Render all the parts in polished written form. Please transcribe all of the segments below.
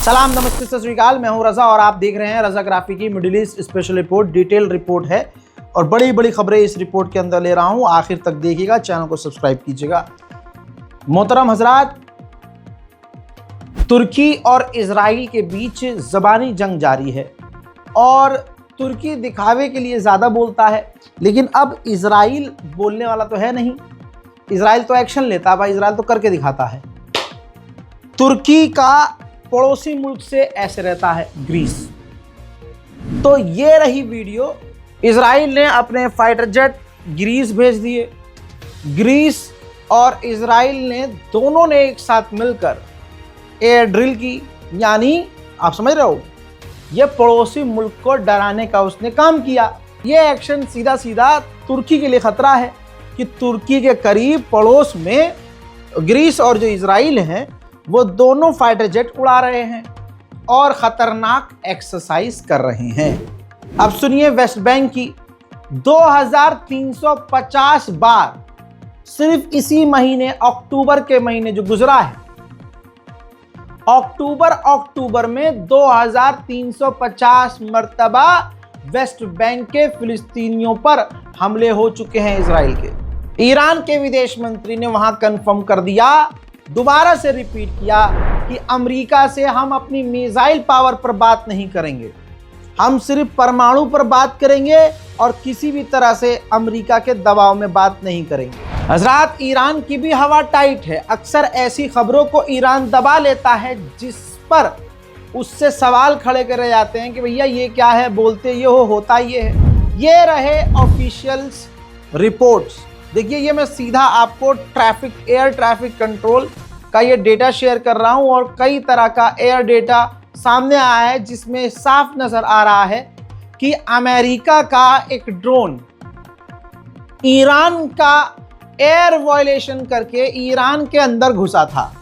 सलाम, नमस्ते, सत श्री अकाल। मैं हूं रजा और आप देख रहे हैं रजा ग्राफी की middle east special report. Detail report है और बड़ी बड़ी खबरें इस रिपोर्ट के अंदर ले रहा हूं। आखिर तक देखिएगा, चैनल को सब्सक्राइब कीजिएगा। मोहतरम हजरात, तुर्की और इजराइल के बीच ज़बानी जंग जारी है और तुर्की दिखावे के लिए ज़्यादा बोलता है, लेकिन अब इजराइल बोलने वाला तो है नहीं। इजराइल तो एक्शन लेता है भाई, इजराइल तो करके दिखाता है। तुर्की का पड़ोसी मुल्क से ऐसे रहता है ग्रीस। तो ये रही वीडियो। इजराइल ने अपने फाइटर जेट ग्रीस भेज दिए। ग्रीस और इजराइल ने दोनों ने एक साथ मिलकर एयर ड्रिल की, यानी आप समझ रहे हो, ये पड़ोसी मुल्क को डराने का उसने काम किया। ये एक्शन सीधा सीधा तुर्की के लिए खतरा है कि तुर्की के करीब पड़ोस में ग्रीस और जो इजराइल हैं वो दोनों फाइटर जेट उड़ा रहे हैं और ख़तरनाक एक्सरसाइज कर रहे हैं। अब सुनिए वेस्ट बैंक की 2350 बार सिर्फ इसी महीने, अक्टूबर के महीने जो गुजरा है, अक्टूबर में 2350 मर्तबा वेस्ट बैंक के फिलिस्तीनियों पर हमले हो चुके हैं इजराइल के। ईरान के विदेश मंत्री ने वहां कंफर्म कर दिया, दोबारा से रिपीट किया कि अमेरिका से हम अपनी मिसाइल पावर पर बात नहीं करेंगे, हम सिर्फ परमाणु पर बात करेंगे और किसी भी तरह से अमेरिका के दबाव में बात नहीं करेंगे। हजरात, ईरान की भी हवा टाइट है। अक्सर ऐसी खबरों को ईरान दबा लेता है जिस पर उससे सवाल खड़े करे जाते हैं कि भैया ये क्या है, बोलते ये हो, होता ये है। ये रहे ऑफिशियल्स रिपोर्ट्स। देखिए, ये मैं सीधा आपको एयर ट्रैफिक कंट्रोल का ये डेटा शेयर कर रहा हूं और कई तरह का एयर डेटा सामने आया है जिसमें साफ नजर आ रहा है कि अमेरिका का एक ड्रोन ईरान का एयर वायलेशन करके ईरान के अंदर घुसा था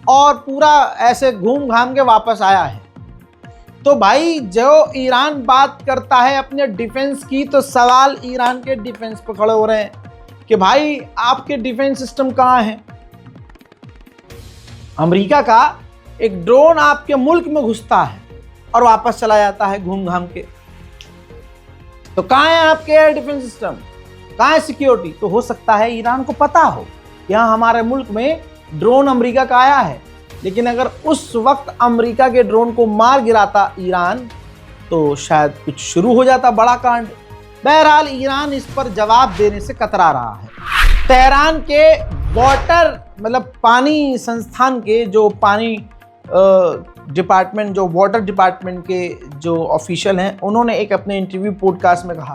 और पूरा ऐसे घूम घाम के वापस आया है। तो भाई, जो ईरान बात करता है अपने डिफेंस की, तो सवाल ईरान के डिफेंस पर खड़े हो रहे हैं कि भाई आपके डिफेंस सिस्टम कहाँ है। अमेरिका का एक ड्रोन आपके मुल्क में घुसता है और वापस चला जाता है घूम घाम के, तो कहाँ है आपके एयर डिफेंस सिस्टम, कहाँ है सिक्योरिटी। तो हो सकता है ईरान को पता हो यहाँ हमारे मुल्क में ड्रोन अमेरिका का आया है, लेकिन अगर उस वक्त अमेरिका के ड्रोन को मार गिराता ईरान तो शायद कुछ शुरू हो जाता बड़ा कांड। बहरहाल, ईरान इस पर जवाब देने से कतरा रहा है। तेहरान के पानी संस्थान के जो पानी डिपार्टमेंट, जो वाटर डिपार्टमेंट के जो ऑफिशियल हैं, उन्होंने एक अपने इंटरव्यू पॉडकास्ट में कहा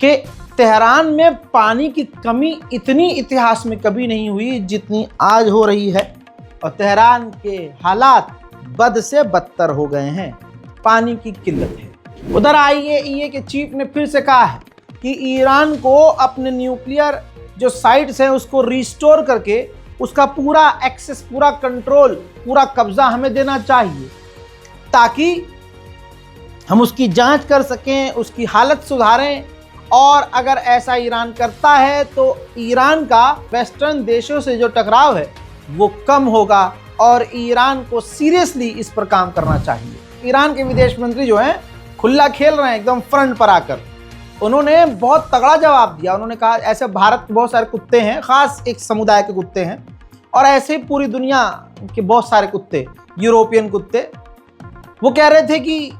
कि तेहरान में पानी की कमी इतनी इतिहास में कभी नहीं हुई जितनी आज हो रही है और तेहरान के हालात बद से बदतर हो गए हैं, पानी की किल्लत है। उधर IAEA के चीफ ने फिर से कहा है कि ईरान को अपने न्यूक्लियर जो साइट्स हैं उसको रिस्टोर करके उसका पूरा एक्सेस, पूरा कंट्रोल, पूरा कब्जा हमें देना चाहिए ताकि हम उसकी जांच कर सकें, उसकी हालत सुधारें। और अगर ऐसा ईरान करता है तो ईरान का वेस्टर्न देशों से जो टकराव है वो कम होगा और ईरान को सीरियसली इस पर काम करना चाहिए। ईरान के विदेश मंत्री जो हैं खुला खेल रहे हैं एकदम फ्रंट पर आकर। उन्होंने बहुत तगड़ा जवाब दिया। उन्होंने कहा ऐसे भारत के बहुत सारे कुत्ते हैं, खास एक समुदाय के कुत्ते हैं, और ऐसे पूरी दुनिया के बहुत सारे कुत्ते, यूरोपियन कुत्ते। वो कह रहे थे कि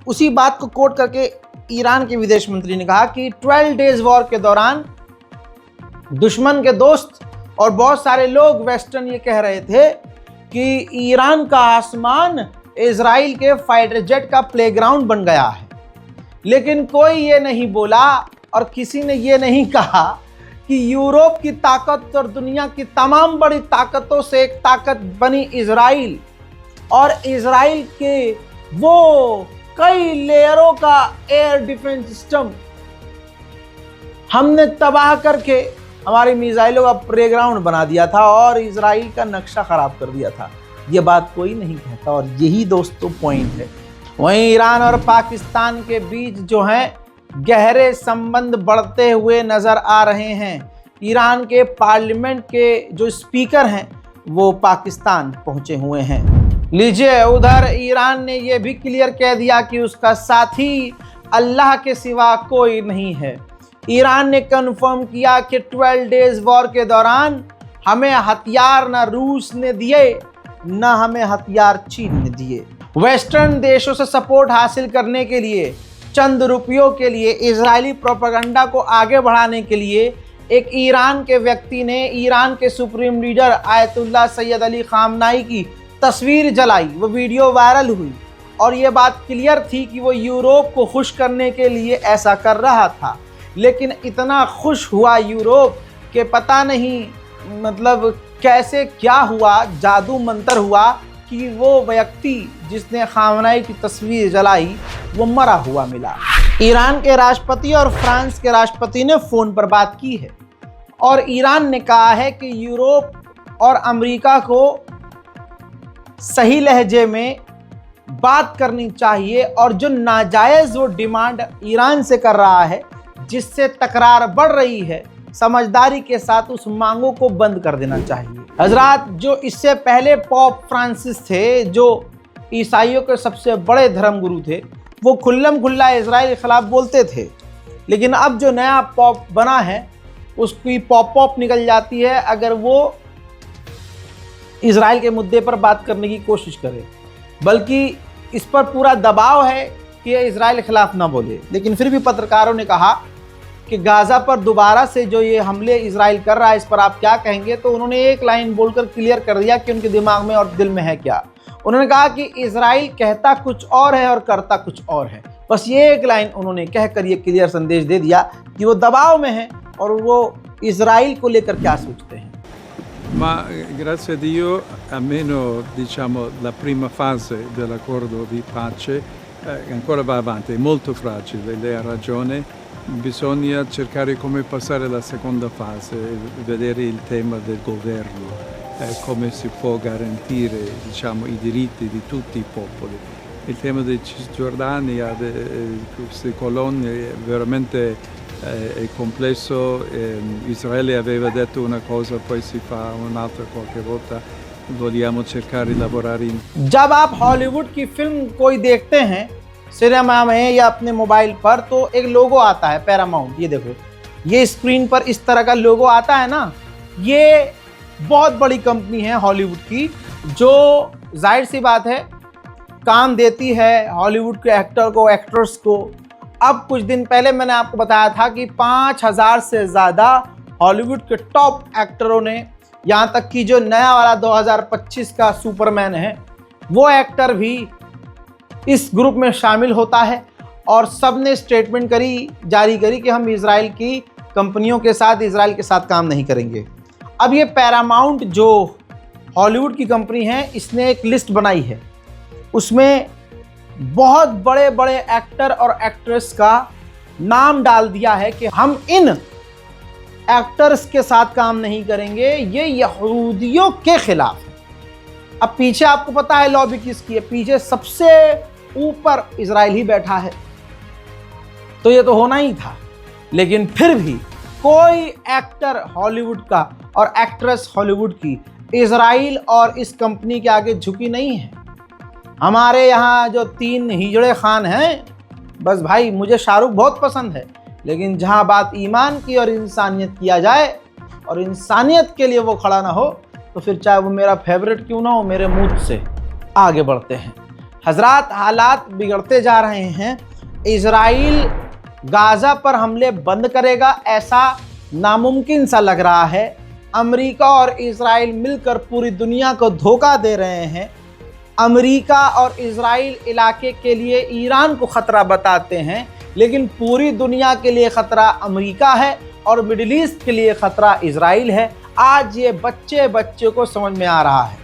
उसी बात को कोट करके ईरान के विदेश मंत्री ने कहा कि 12 डेज वॉर के दौरान दुश्मन के दोस्त और बहुत सारे लोग वेस्टर्न ये कह रहे थे कि ईरान का आसमान इजराइल के फाइटर जेट का प्लेग्राउंड बन गया है, लेकिन कोई ये नहीं बोला और किसी ने ये नहीं कहा कि यूरोप की ताकत और दुनिया की तमाम बड़ी ताकतों से एक ताकत बनी इजराइल, और इजराइल के वो कई लेयरों का एयर डिफेंस सिस्टम हमने तबाह करके हमारी मिसाइलों का प्लेग्राउंड बना दिया था और इजराइल का नक्शा खराब कर दिया था। ये बात कोई नहीं कहता और यही दोस्तों पॉइंट है। वहीं ईरान और पाकिस्तान के बीच जो है गहरे संबंध बढ़ते हुए नजर आ रहे हैं। ईरान के पार्लियामेंट के जो स्पीकर हैं वो पाकिस्तान पहुंचे हुए हैं। लीजिए, उधर ईरान ने यह भी क्लियर कह दिया कि उसका साथी अल्लाह के सिवा कोई नहीं है। ईरान ने कन्फर्म किया कि 12 डेज वॉर के दौरान हमें हथियार न रूस ने दिए, न हमें हथियार चीन ने दिए। वेस्टर्न देशों से सपोर्ट हासिल करने के लिए, चंद रुपयों के लिए, इजरायली प्रोपेगेंडा को आगे बढ़ाने के लिए एक ईरान के व्यक्ति ने ईरान के supreme leader Ayatollah Syed Ali खामनाई की तस्वीर जलाई। वो वीडियो वायरल हुई और ये बात क्लियर थी कि वो यूरोप को खुश करने के लिए ऐसा कर रहा था। लेकिन इतना खुश हुआ यूरोप कि पता नहीं मतलब कैसे क्या हुआ, जादू मंतर हुआ कि वो व्यक्ति जिसने खामनाई की तस्वीर जलाई वो मरा हुआ मिला। ईरान के राष्ट्रपति और फ्रांस के राष्ट्रपति ने फ़ोन पर बात की है और ईरान ने कहा है कि यूरोप और अमेरिका को सही लहजे में बात करनी चाहिए और जो नाजायज़ वो डिमांड ईरान से कर रहा है, जिससे तकरार बढ़ रही है, समझदारी के साथ उस मांगों को बंद कर देना चाहिए। हजरात, जो इससे पहले पॉप फ्रांसिस थे, जो ईसाइयों के सबसे बड़े धर्मगुरु थे, वो खुल्लम खुल्ला इजराइल के खिलाफ बोलते थे। लेकिन अब जो नया पॉप बना है उसकी पॉप निकल जाती है अगर वो इजराइल के मुद्दे पर बात करने की कोशिश करे, बल्कि इस पर पूरा दबाव है कि ये इजराइल के खिलाफ ना बोले। लेकिन फिर भी पत्रकारों ने कहा कि गाज़ा पर दोबारा से जो ये हमले इजराइल कर रहा है, इस पर आप क्या कहेंगे? तो उन्होंने एक लाइन बोलकर क्लियर कर दिया कि उनके दिमाग में और दिल में है क्या। उन्होंने कहा कि इजराइल कहता कुछ और है और करता कुछ और है। बस ये एक लाइन उन्होंने कहकर ये क्लियर संदेश दे दिया कि वो दबाव में है और वो इजराइल को लेकर क्या सोचते हैं। Ma grazie a Dio, almeno diciamo la prima fase dell'accordo di pace ancora va avanti, è molto fragile, lei ha ragione, bisogna cercare come passare alla seconda fase, vedere il tema del governo, come si può garantire diciamo, i diritti di tutti i popoli. Il tema dei Cisgiordania, di queste colonie, è veramente è complesso. Israele aveva detto una cosa, poi si fa un'altra qualche volta. Vogliamo cercare di lavorare in... जब आप Hollywood की film कोई देखते हैं cinema में या अपने mobile पर, तो एक लोगो आता है पैरामाउंट। ये देखो, ये स्क्रीन पर इस तरह का लोगो आता है ना, ये बहुत बड़ी कंपनी है हॉलीवुड की, जो जाहिर सी बात है काम देती है हॉलीवुड के एक्टर को, एक्ट्रेस को। अब कुछ दिन पहले मैंने आपको बताया था कि 5000 से ज़्यादा हॉलीवुड के टॉप एक्टरों ने, यहाँ तक कि जो नया वाला 2025 का सुपरमैन है वो एक्टर भी इस ग्रुप में शामिल होता है। और सब ने स्टेटमेंट जारी करी कि हम इजराइल की कंपनियों के साथ, इजराइल के साथ काम नहीं करेंगे। अब ये पैरामाउंट जो हॉलीवुड की कंपनी है, इसने एक लिस्ट बनाई है, उसमें बहुत बड़े बड़े एक्टर और एक्ट्रेस का नाम डाल दिया है कि हम इन एक्टर्स के साथ काम नहीं करेंगे, ये यहूदियों के खिलाफ है। अब पीछे आपको पता है लॉबी किसकी है, पीछे सबसे ऊपर इजराइल ही बैठा है, तो ये तो होना ही था। लेकिन फिर भी कोई एक्टर हॉलीवुड का और एक्ट्रेस हॉलीवुड की इजराइल और इस कंपनी के आगे झुकी नहीं है। हमारे यहाँ जो 3 हिजड़े खान हैं, बस भाई मुझे शाहरुख बहुत पसंद है, लेकिन जहाँ बात ईमान की और इंसानियत किया जाए और इंसानियत के लिए वो खड़ा ना हो, तो फिर चाहे वो मेरा फेवरेट क्यों ना हो, मेरे मुंह से आगे बढ़ते हैं। हजरात, हालात बिगड़ते जा रहे हैं। इजराइल गाज़ा पर हमले बंद करेगा ऐसा नामुमकिन सा लग रहा है। अमेरिका और इजराइल मिलकर पूरी दुनिया को धोखा दे रहे हैं। अमेरिका और इजराइल इलाके के लिए ईरान को ख़तरा बताते हैं, लेकिन पूरी दुनिया के लिए ख़तरा अमेरिका है और मिडिल ईस्ट के लिए ख़तरा इजराइल है। आज ये बच्चे बच्चे को समझ में आ रहा है।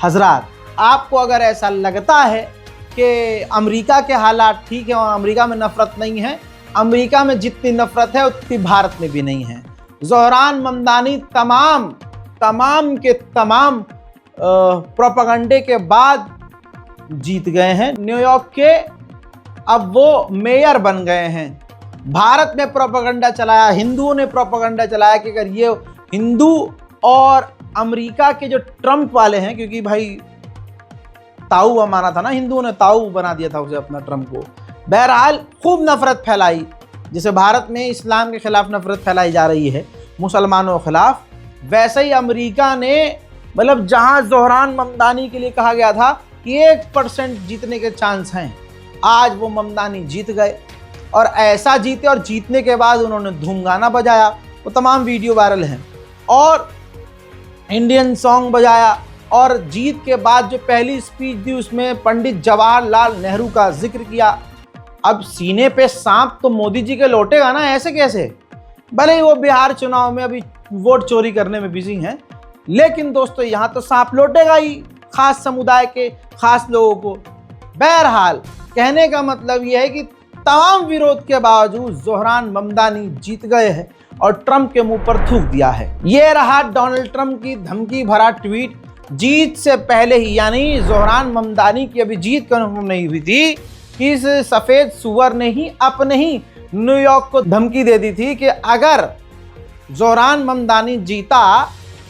हजरात, आपको अगर ऐसा लगता है कि अमेरिका के हालात ठीक है और अमेरिका में नफ़रत नहीं है, अमेरिका में जितनी नफ़रत है उतनी भारत में भी नहीं है। ज़ोहरान ममदानी तमाम के तमाम प्रोपेगेंडे के बाद जीत गए हैं। न्यूयॉर्क के अब वो मेयर बन गए हैं। भारत में प्रोपेगेंडा चलाया, हिंदुओं ने प्रोपेगेंडा चलाया कि अगर ये हिंदू और अमेरिका के जो ट्रम्प वाले हैं, क्योंकि भाई ताऊ माना था ना, हिंदुओं ने ताऊ बना दिया था उसे अपना, ट्रम्प को। बहरहाल खूब नफरत फैलाई, जैसे भारत में इस्लाम के खिलाफ नफरत फैलाई जा रही है मुसलमानों के खिलाफ, वैसे ही अमेरिका ने, मतलब जहां ज़ोहरान ममदानी के लिए कहा गया था कि 1% जीतने के चांस हैं, आज वो ममदानी जीत गए। और ऐसा जीते, और जीतने के बाद उन्होंने धूम गाना बजाया, वो तमाम वीडियो वायरल हैं, और इंडियन सॉन्ग बजाया। और जीत के बाद जो पहली स्पीच दी उसमें पंडित जवाहरलाल नेहरू का जिक्र किया। अब सीने पे सांप तो मोदी जी के लौटेगा ना, ऐसे कैसे? भले ही वो बिहार चुनाव में अभी वोट चोरी करने में बिजी हैं, लेकिन दोस्तों यहाँ तो सांप लौटेगा ही खास समुदाय के खास लोगों को। बहरहाल कहने का मतलब यह है कि तमाम विरोध के बावजूद ज़ोहरान ममदानी जीत गए हैं और ट्रंप के मुंह पर थूक दिया है। ये रहा डोनाल्ड ट्रंप की धमकी भरा ट्वीट जीत से पहले ही, यानी ज़ोहरान ममदानी की अभी जीत कन्फर्म नहीं हुई थी कि इस सफ़ेद सुअर ने ही अपने ही न्यूयॉर्क को धमकी दे दी थी कि अगर ज़ोहरान ममदानी जीता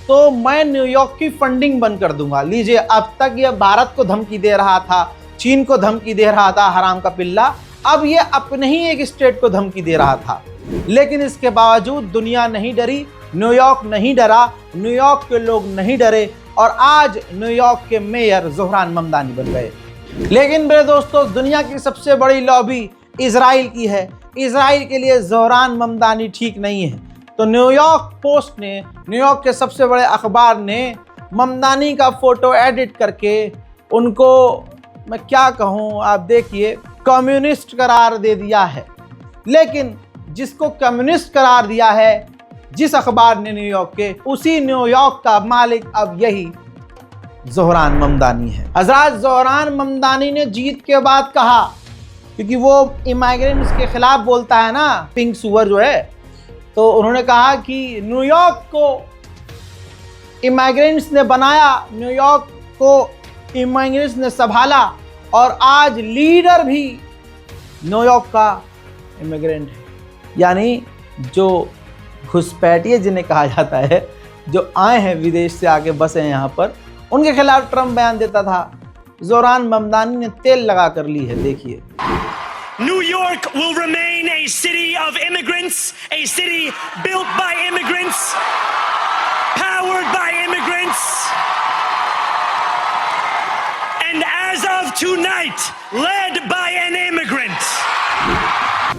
तो मैं न्यूयॉर्क की फंडिंग बंद कर दूंगा। लीजिए, अब तक ये भारत को धमकी दे रहा था, चीन को धमकी दे रहा था, हराम का पिल्ला, अब ये अपने ही एक स्टेट को धमकी दे रहा था। लेकिन इसके बावजूद दुनिया नहीं डरी, न्यूयॉर्क नहीं डरा, न्यूयॉर्क के लोग नहीं डरे, और आज न्यूयॉर्क के मेयर ज़ोहरान ममदानी बन गए। लेकिन मेरे दोस्तों, दुनिया की सबसे बड़ी लॉबी इजराइल की है। इजराइल के लिए ज़ोहरान ममदानी ठीक नहीं है। तो न्यूयॉर्क पोस्ट ने, न्यूयॉर्क के सबसे बड़े अखबार ने ममदानी का फोटो एडिट करके उनको, मैं क्या कहूँ, आप देखिए, कम्युनिस्ट करार दे दिया है। लेकिन जिसको कम्युनिस्ट करार दिया है जिस अखबार ने न्यूयॉर्क के, उसी न्यूयॉर्क का मालिक अब यही ज़ोहरान ममदानी है। हज़रात, ज़ोहरान ममदानी ने जीत के बाद कहा, क्योंकि वो इमाइग्रेंट्स के खिलाफ बोलता है ना, पिंक सुअर जो है, तो उन्होंने कहा कि न्यूयॉर्क को इमाइग्रेंट्स ने बनाया, न्यूयॉर्क को इमाइग्रेंट्स ने संभाला, और आज लीडर भी न्यूयॉर्क का इमिग्रेंट है। यानी जो घुसपैठिए जिन्हें कहा जाता है, जो आए हैं विदेश से आके बसे हैं यहाँ पर, उनके खिलाफ ट्रंप बयान देता था। ज़ोहरान ममदानी ने तेल लगा कर ली है, देखिए। New York will remain a city of immigrants, a city built by immigrants, powered by immigrants, and as of tonight, led by an immigrant.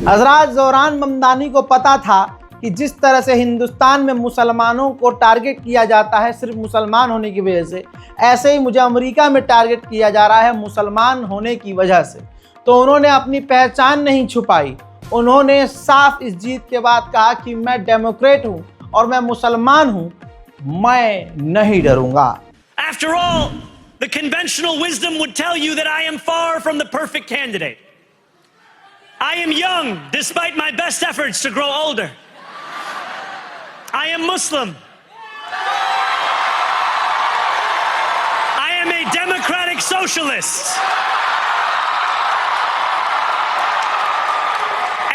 हज़रात, ज़ोहरान ममदानी को पता था कि जिस तरह से हिंदुस्तान में मुसलमानों को टारगेट किया जाता है सिर्फ मुसलमान होने की वजह से, ऐसे ही मुझे अमेरिका में टारगेट किया जा रहा है मुसलमान होने की वजह से। तो उन्होंने अपनी पहचान नहीं छुपाई, उन्होंने साफ इस जीत के बाद कहा कि मैं डेमोक्रेट हूं और मैं मुसलमान हूं, मैं नहीं डरूंगा। After all, the conventional wisdom would tell you that I am far from the perfect candidate. I am young despite my best efforts to grow older. I am Muslim. I am a democratic socialist.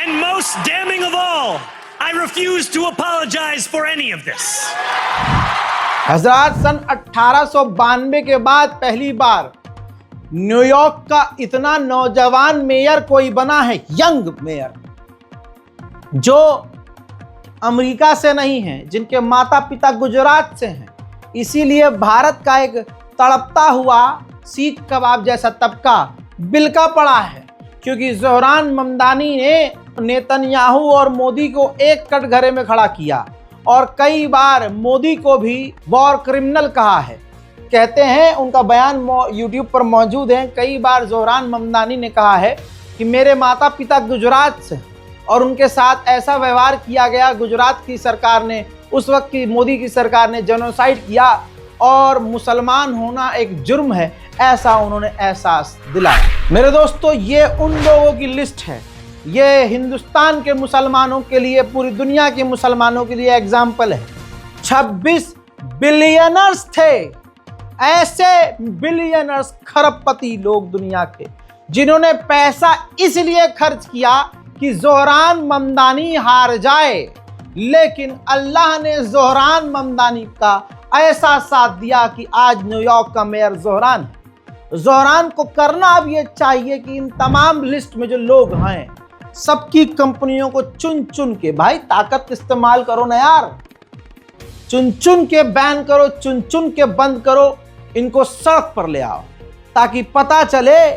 And most damning of all, I refuse to apologize for any of this. हज़रात, सन 1892 के बाद पहली बार New York का इतना नौजवान mayor कोई बना है, young mayor, जो अमेरिका से नहीं है, जिनके माता पिता गुजरात से हैं। इसीलिए भारत का एक तड़पता हुआ सीख कबाब जैसा तबका बिलका पड़ा है, क्योंकि ज़ोहरान ममदानी ने नेतन्याहू और मोदी को एक कटघरे में खड़ा किया और कई बार मोदी को भी वॉर क्रिमिनल कहा है। कहते हैं, उनका बयान यूट्यूब पर मौजूद है, कई बार ज़ोहरान ममदानी ने कहा है कि मेरे माता पिता गुजरात से और उनके साथ ऐसा व्यवहार किया गया, गुजरात की सरकार ने, उस वक्त की मोदी की सरकार ने जेनोसाइड किया और मुसलमान होना एक जुर्म है, ऐसा उन्होंने एहसास दिलाया। मेरे दोस्तों, ये उन लोगों की लिस्ट है, ये हिंदुस्तान के मुसलमानों के लिए, पूरी दुनिया के मुसलमानों के लिए एग्जाम्पल है। 26 बिलियनर्स थे, ऐसे बिलियनर्स, खरबपति लोग दुनिया के, जिन्होंने पैसा इसलिए खर्च किया कि ज़ोहरान ममदानी हार जाए, लेकिन अल्लाह ने ज़ोहरान ममदानी का ऐसा साथ दिया कि आज न्यूयॉर्क का मेयर ज़ोहरान है। ज़ोहरान को करना अब ये चाहिए कि इन तमाम लिस्ट में जो लोग हैं सबकी कंपनियों को चुन चुन के, भाई ताकत इस्तेमाल करो ना यार, चुन चुन के बैन करो, चुन चुन के बंद करो, इनको सड़क पर ले आओ ताकि पता चले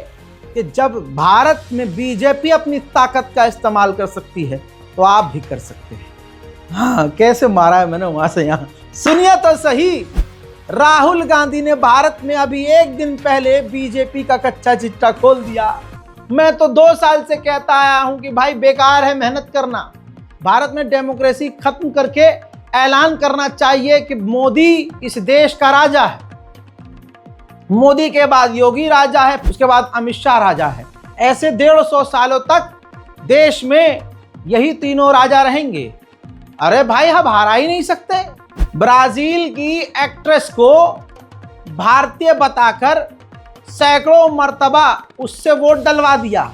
कि जब भारत में बीजेपी अपनी ताकत का इस्तेमाल कर सकती है तो आप भी कर सकते हैं। हाँ, कैसे मारा है मैंने वहां से यहाँ, सुनिए तो सही। राहुल गांधी ने भारत में अभी एक दिन पहले बीजेपी का कच्चा चिट्ठा खोल दिया। मैं तो 2 साल से कहता आया हूं कि भाई बेकार है मेहनत करना, भारत में डेमोक्रेसी खत्म करके ऐलान करना चाहिए कि मोदी इस देश का राजा है। मोदी के बाद योगी राजा है, उसके बाद अमित शाह राजा है। ऐसे 150 सालों तक देश में यही तीनों राजा रहेंगे। अरे भाई हम हारा ही नहीं सकते। ब्राजील की एक्ट्रेस को भारतीय बताकर सैकड़ों मर्तबा उससे वोट डलवा दिया।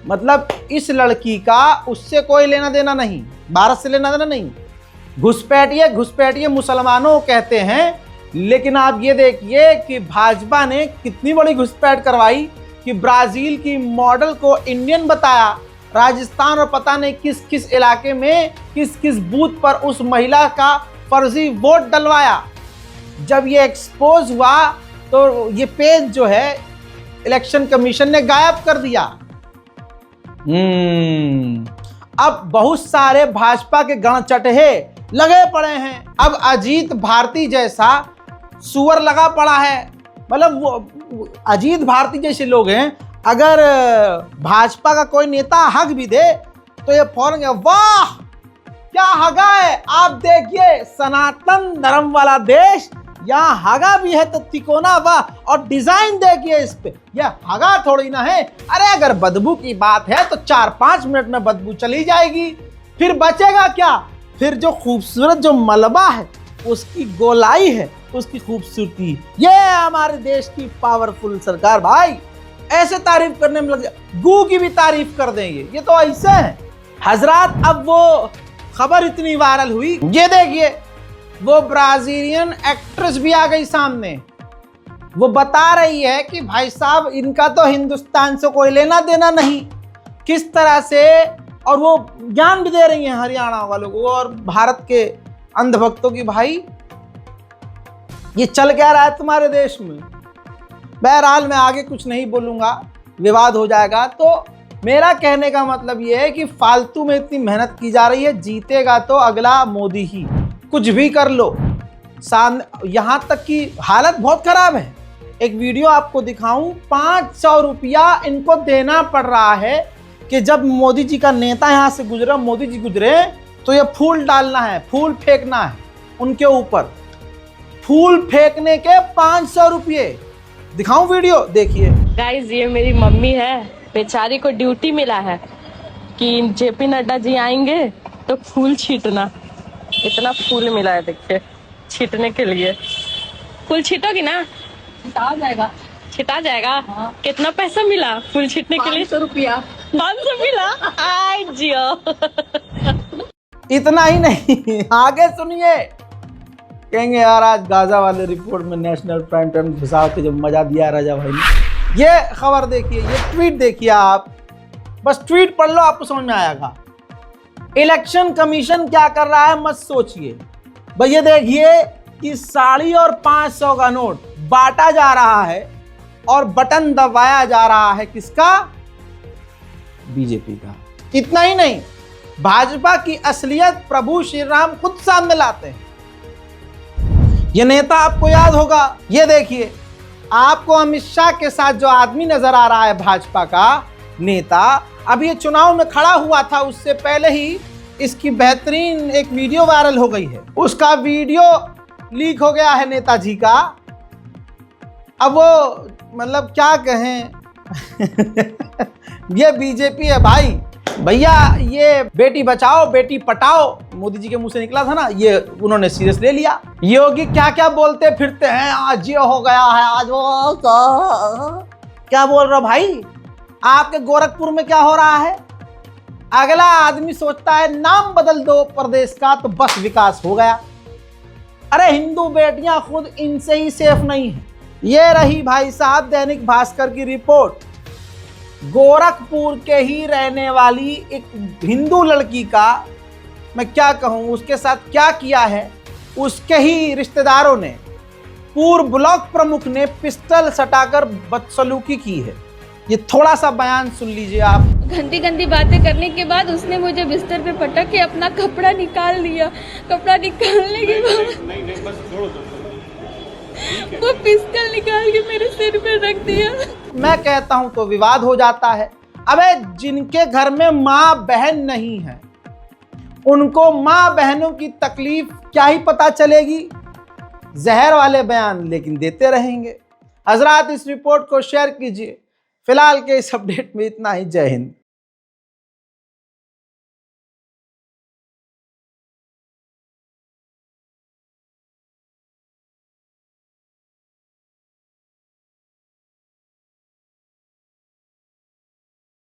मतलब इस लड़की का उससे कोई लेना देना नहीं, भारत से लेना देना नहीं। घुसपैठिए मुसलमानों कहते हैं, लेकिन आप ये देखिए कि भाजपा ने कितनी बड़ी घुसपैठ करवाई कि ब्राजील की मॉडल को इंडियन बताया, राजस्थान और पता नहीं किस किस इलाके में किस किस बूथ पर उस महिला का फर्जी वोट डलवाया। जब ये एक्सपोज हुआ तो ये पेज जो है इलेक्शन कमीशन ने गायब कर दिया। अब बहुत सारे भाजपा के गणचटहे लगे पड़े हैं। अब अजीत भारती जैसा सुअर लगा पड़ा है। मतलब वो अजीत भारती जैसे लोग हैं, अगर भाजपा का कोई नेता हक भी दे तो ये फौरन वाह क्या हगा है। आप देखिए सनातन धर्म वाला देश, यहाँ हगा भी है तो तिकोना वाह, और डिजाइन देखिए इस पे, यह हगा थोड़ी ना है। अरे अगर बदबू की बात है तो 4-5 मिनट में बदबू चली जाएगी, फिर बचेगा क्या? फिर जो खूबसूरत जो मलबा है उसकी गोलाई है, उसकी खूबसूरती, ये है हमारे देश की पावरफुल सरकार। भाई ऐसे तारीफ करने में लग जाए, गू की भी तारीफ कर देंगे, ये तो ऐसे है हजरात। अब वो खबर इतनी वायरल हुई, ये देखिए वो ब्राजीलियन एक्ट्रेस भी आ गई सामने। वो बता रही है कि भाई साहब इनका तो हिंदुस्तान से कोई लेना देना नहीं, किस तरह से, और वो ज्ञान भी दे रही हैं हरियाणा वालों को और भारत के अंधभक्तों की, भाई ये चल क्या रहा है तुम्हारे देश में। बहरहाल मैं आगे कुछ नहीं बोलूँगा, विवाद हो जाएगा। तो मेरा कहने का मतलब ये है कि फालतू में इतनी मेहनत की जा रही है, जीतेगा तो अगला मोदी ही, कुछ भी कर लो सामने। यहाँ तक कि हालत बहुत ख़राब है। एक वीडियो आपको दिखाऊं, 500 रुपया इनको देना पड़ रहा है कि जब मोदी जी का नेता यहाँ से गुजरा, मोदी जी गुजरे तो ये फूल डालना है, फूल फेंकना है उनके ऊपर। फूल फेंकने के 500 रुपये। दिखाऊं वीडियो, देखिए गाइस, ये मेरी मम्मी है, बेचारी को ड्यूटी मिला है कि जेपी नड्डा जी आएंगे तो फूल छींटना। इतना फूल मिला है देखिए छींटने के लिए। फूल छींटोगी ना? छिटा जाएगा। छिटा जाएगा? हाँ। कितना पैसा मिला फूल छींटने के लिए? 500 रुपया। 500 मिला? आई जियो। इतना ही नहीं, आगे सुनिए। कहेंगे यार आज गाजा वाले रिपोर्ट में नेशनल प्राइम टाइम घुसा के जो मजा दिया राजा भाई ने। ये खबर देखिए, ये ट्वीट देखिए आप, बस ट्वीट पढ़ लो आपको समझ में आएगा। इलेक्शन कमीशन क्या कर रहा है मत सोचिए। भैया देखिए कि 550 और 500 का नोट बांटा जा रहा है और बटन दबाया जा रहा है किसका? बीजेपी का। इतना ही नहीं, भाजपा की असलियत प्रभु श्री राम खुद सामने लाते हैं। ये नेता आपको याद होगा, ये देखिए आपको अमित शाह के साथ जो आदमी नजर आ रहा है भाजपा का नेता, अब ये चुनाव में खड़ा हुआ था, उससे पहले ही इसकी बेहतरीन एक वीडियो वायरल हो गई है। उसका वीडियो लीक हो गया है नेताजी का। अब वो मतलब क्या कहें ये बीजेपी है भाई। भैया ये बेटी बचाओ बेटी पटाओ मोदी जी के मुंह से निकला था ना, ये उन्होंने सीरियस ले लिया। योगी क्या क्या बोलते फिरते हैं, आज ये हो गया है, आज वो क्या बोल रहे हो भाई? आपके गोरखपुर में क्या हो रहा है? अगला आदमी सोचता है नाम बदल दो प्रदेश का तो बस विकास हो गया। अरे हिंदू बेटियां खुद इनसे ही सेफ नहीं है, ये रही भाई साहब दैनिक भास्कर की रिपोर्ट। गोरखपुर के ही रहने वाली एक हिंदू लड़की का, मैं क्या कहूँ उसके साथ क्या किया है, उसके ही रिश्तेदारों ने, पूर्व ब्लॉक प्रमुख ने पिस्टल सटाकर बदसलूकी की है। ये थोड़ा सा बयान सुन लीजिए आप। गंदी गंदी बातें करने के बाद उसने मुझे बिस्तर पे पटक के अपना कपड़ा निकाल लिया। कपड़ा निकालने के बाद वो पिस्टल निकाल के मेरे सिर पे रख दिया। मैं कहता हूं तो विवाद हो जाता है। अबे जिनके घर में माँ बहन नहीं है उनको माँ बहनों की तकलीफ क्या ही पता चलेगी। जहर वाले बयान लेकिन देते रहेंगे। हजरात इस रिपोर्ट को शेयर कीजिए। फिलहाल के इस अपडेट में इतना ही। जय हिंद।